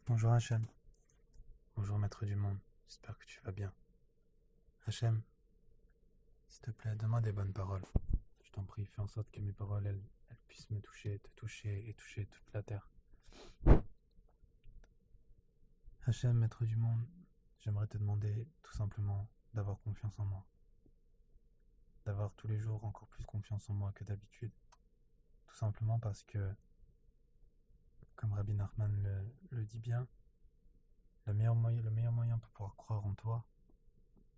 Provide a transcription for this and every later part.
Bonjour Hachem, bonjour maître du monde, j'espère que tu vas bien. Hachem, s'il te plaît, donne-moi des bonnes paroles. Je t'en prie, fais en sorte que mes paroles, elles puissent me toucher, te toucher et toucher toute la terre. Hachem, maître du monde, j'aimerais te demander tout simplement d'avoir confiance en moi. D'avoir tous les jours encore plus confiance en moi que d'habitude. Tout simplement parce que, comme Rabbi Nachman le dit bien, le meilleur moyen pour pouvoir croire en toi,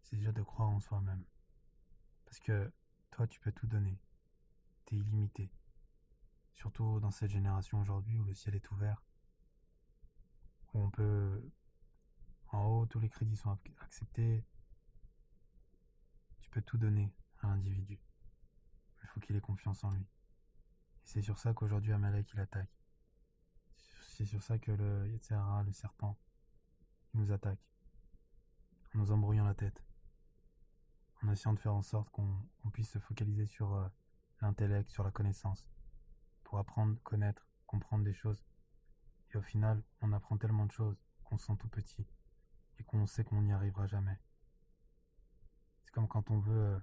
c'est déjà de croire en soi-même. Parce que toi, tu peux tout donner. T'es illimité. Surtout dans cette génération aujourd'hui où le ciel est ouvert, où on peut, en haut, tous les crédits sont acceptés, tu peux tout donner à l'individu. Il faut qu'il ait confiance en lui. Et c'est sur ça qu'aujourd'hui Amalek il attaque. C'est sur ça que le Yetzirah, le serpent, il nous attaque. En nous embrouillant la tête. En essayant de faire en sorte qu'on puisse se focaliser sur l'intellect, sur la connaissance. Pour apprendre, connaître, comprendre des choses. Et au final, on apprend tellement de choses qu'on se sent tout petit. Et qu'on sait qu'on n'y arrivera jamais. C'est comme quand on veut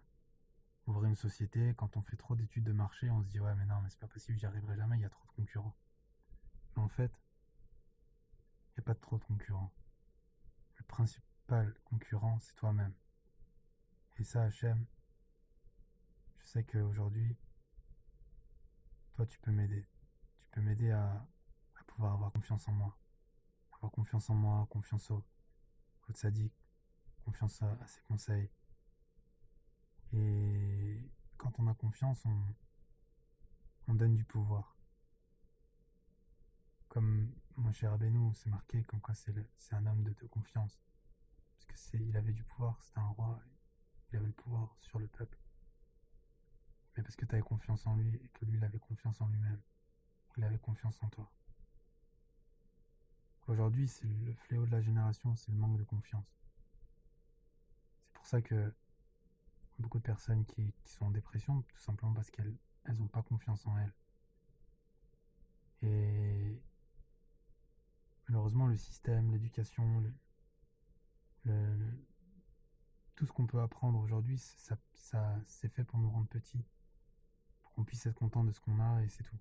ouvrir une société, quand on fait trop d'études de marché, on se dit ouais mais non mais c'est pas possible, j'y arriverai jamais, il y a trop de concurrents. Mais en fait, il n'y a pas de trop de concurrents. Le principal concurrent, c'est toi-même. Et ça, Hachem, je sais qu'aujourd'hui, toi tu peux m'aider. Tu peux m'aider à pouvoir avoir confiance en moi. Avoir confiance en moi, confiance au tzaddik, confiance à ses conseils. Et quand on a confiance, on donne du pouvoir. Comme Moshe Rabbeinu, c'est marqué comme quoi c'est un homme de confiance. Parce que il avait du pouvoir, c'était un roi, il avait le pouvoir sur le peuple. Mais parce que tu avais confiance en lui et que lui il avait confiance en lui-même. Il avait confiance en toi. Aujourd'hui, c'est le fléau de la génération, c'est le manque de confiance. C'est pour ça que beaucoup de personnes qui sont en dépression, tout simplement parce qu'elles n'ont pas confiance en elles. Et malheureusement, le système, l'éducation, tout ce qu'on peut apprendre aujourd'hui, ça c'est fait pour nous rendre petits, pour qu'on puisse être content de ce qu'on a et c'est tout.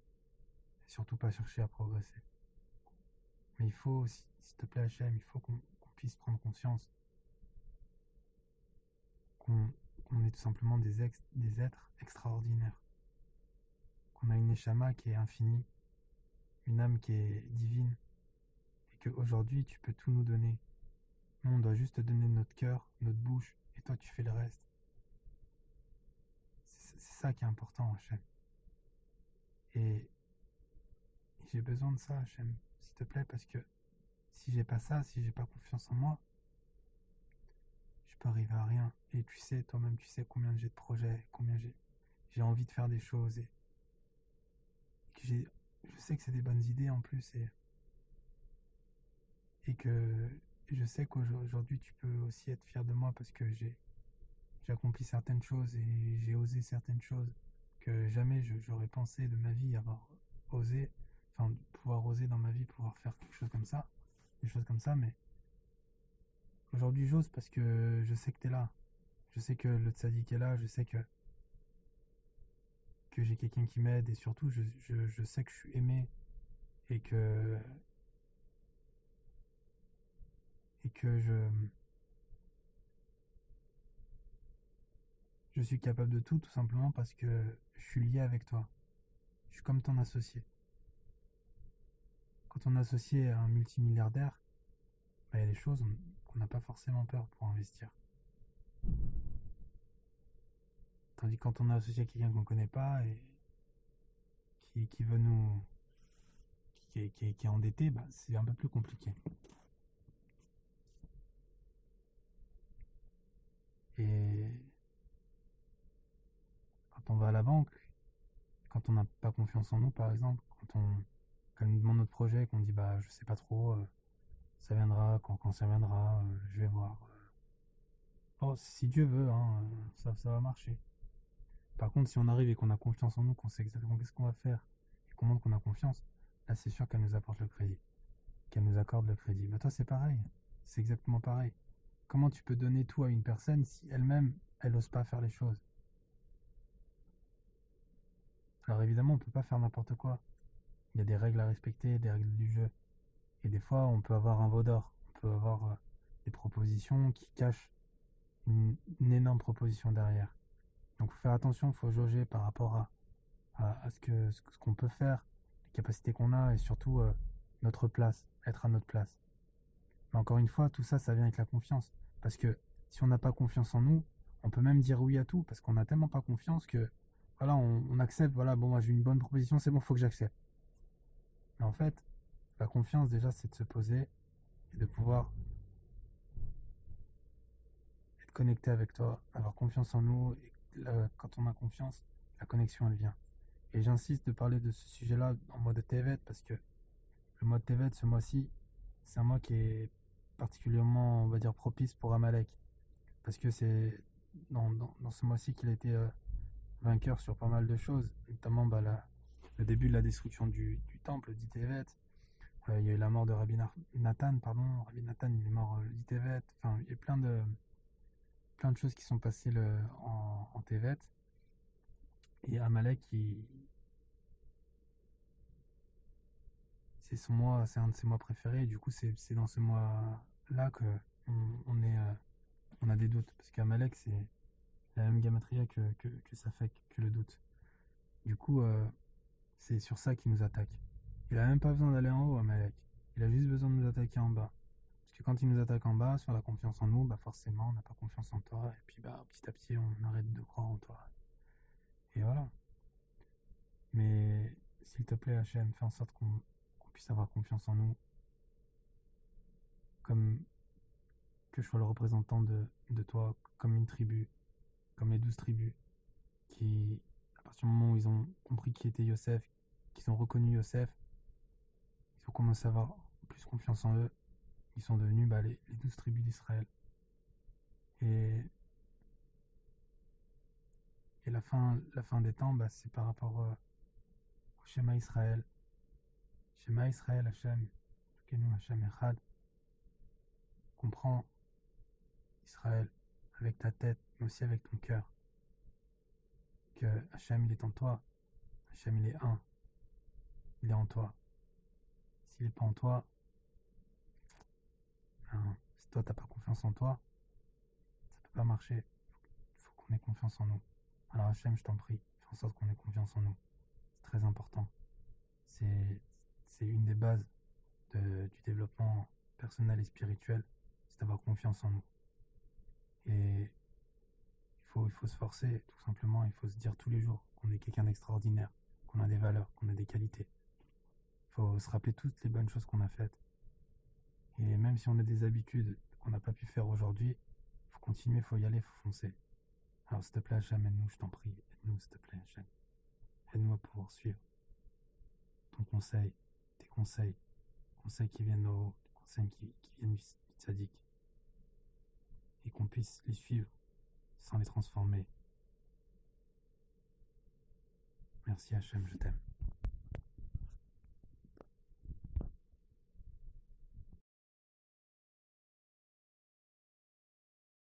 Et surtout pas chercher à progresser. Mais il faut, s'il te plaît Hachem, il faut qu'on puisse prendre conscience qu'on est tout simplement des êtres extraordinaires. Qu'on a une neshama qui est infinie, une âme qui est divine, et qu'aujourd'hui tu peux tout nous donner. Nous on doit juste te donner notre cœur, notre bouche, et toi tu fais le reste. C'est ça qui est important Hachem. Et j'ai besoin de ça Hachem, s'il te plaît, parce que si j'ai pas ça, si j'ai pas confiance en moi, je peux arriver à rien. Et tu sais, toi-même, tu sais combien j'ai de projets, combien j'ai envie de faire des choses et que je sais que c'est des bonnes idées en plus et que je sais qu'aujourd'hui tu peux aussi être fier de moi parce que j'ai accompli certaines choses et j'ai osé certaines choses que jamais j'aurais pensé de ma vie avoir osé, enfin pouvoir oser dans ma vie, pouvoir faire quelque chose comme ça, des choses comme ça, mais aujourd'hui j'ose parce que je sais que t'es là. Je sais que le tzaddik est là, je sais que j'ai quelqu'un qui m'aide et surtout je sais que je suis aimé et que je suis capable de tout simplement parce que je suis lié avec toi. Je suis comme ton associé. Quand on est associé à un multimilliardaire, bah, il y a des choses qu'on n'a pas forcément peur pour investir. Tandis que quand on est associé à quelqu'un qu'on ne connaît pas et qui veut nous qui est endetté, bah, c'est un peu plus compliqué. Et quand on va à la banque, quand on n'a pas confiance en nous, par exemple, quand on nous demande notre projet, qu'on dit bah je sais pas trop, ça viendra quand ça viendra, je vais voir. Bon, si Dieu veut, hein, ça va marcher. Par contre, si on arrive et qu'on a confiance en nous, qu'on sait exactement qu'est-ce qu'on va faire et qu'on montre qu'on a confiance, là c'est sûr qu'elle nous apporte le crédit. qu'elle nous accorde le crédit. Bah toi c'est pareil, c'est exactement pareil. Comment tu peux donner tout à une personne si elle-même, elle n'ose pas faire les choses? Alors évidemment, on peut pas faire n'importe quoi. Il y a des règles à respecter, des règles du jeu. Et des fois, on peut avoir un veau d'or. On peut avoir des propositions qui cachent une énorme proposition derrière. Donc faut faire attention, il faut jauger par rapport ce qu'on peut faire, les capacités qu'on a et surtout notre place, être à notre place. Mais encore une fois, tout ça, ça vient avec la confiance. Parce que si on n'a pas confiance en nous, on peut même dire oui à tout, parce qu'on n'a tellement pas confiance que voilà, on accepte, voilà, bon, moi j'ai une bonne proposition, c'est bon, faut que j'accepte. Mais en fait, la confiance déjà, c'est de se poser et de pouvoir être connecté avec toi, avoir confiance en nous. Et quand on a confiance, la connexion, elle vient. Et j'insiste de parler de ce sujet-là en mode Tevet, parce que le mode Tevet, ce mois-ci, c'est un mois qui est particulièrement, on va dire, propice pour Amalek. Parce que c'est dans ce mois-ci qu'il a été vainqueur sur pas mal de choses, notamment bah, le début de la destruction du temple d'Itevet. Il y a eu la mort de Rabbi Nathan, pardon. Rabbi Nathan, il est mort d'Itevet. Enfin, il y a plein de choses qui sont passées en Tevet. Et Amalek, c'est un de ses mois préférés. Et du coup, c'est dans ce mois-là que on a des doutes. Parce qu'Amalek, c'est la même gamatria que ça fait que le doute. Du coup, c'est sur ça qu'il nous attaque. Il a même pas besoin d'aller en haut, Amalek. Il a juste besoin de nous attaquer en bas. Parce que quand il nous attaque en bas, sur la confiance en nous, bah forcément, on n'a pas confiance en toi. Et puis, bah, petit à petit, on arrête de croire en toi. Et voilà. Mais s'il te plaît, HM, fais en sorte qu'on puisse avoir confiance en nous. Comme que je sois le représentant de toi, comme une tribu, comme les 12 tribus, qui, à partir du moment où ils ont compris qui était Yosef, qu'ils ont reconnu Yosef, ils ont commencé à avoir plus confiance en eux. Ils sont devenus bah, les 12 tribus d'Israël. Et, et la fin des temps, bah, c'est par rapport au schéma Israël. Schéma Israël, Hachem, Kenu Hachem Echad. Comprends Israël avec ta tête, mais aussi avec ton cœur. Que Hachem, il est en toi. Hachem, il est un. Il est en toi. S'il n'est pas en toi, hein, si toi, t'as pas confiance en toi, ça peut pas marcher. Il faut qu'on ait confiance en nous. Alors Hachem, je t'en prie, fais en sorte qu'on ait confiance en nous. C'est très important. C'est une des bases du développement personnel et spirituel, c'est d'avoir confiance en nous. Et il faut se forcer, tout simplement, il faut se dire tous les jours qu'on est quelqu'un d'extraordinaire, qu'on a des valeurs, qu'on a des qualités. Il faut se rappeler toutes les bonnes choses qu'on a faites. Et même si on a des habitudes qu'on n'a pas pu faire aujourd'hui, il faut continuer, il faut y aller, il faut foncer. Alors s'il te plaît, Hachem, aide-nous, je t'en prie, aide-nous, s'il te plaît, Hachem. Aide-nous à pouvoir suivre ton conseil, tes conseils qui viennent d'en haut, des conseils qui viennent du tzaddik, et qu'on puisse les suivre sans les transformer. Merci Hachem, je t'aime.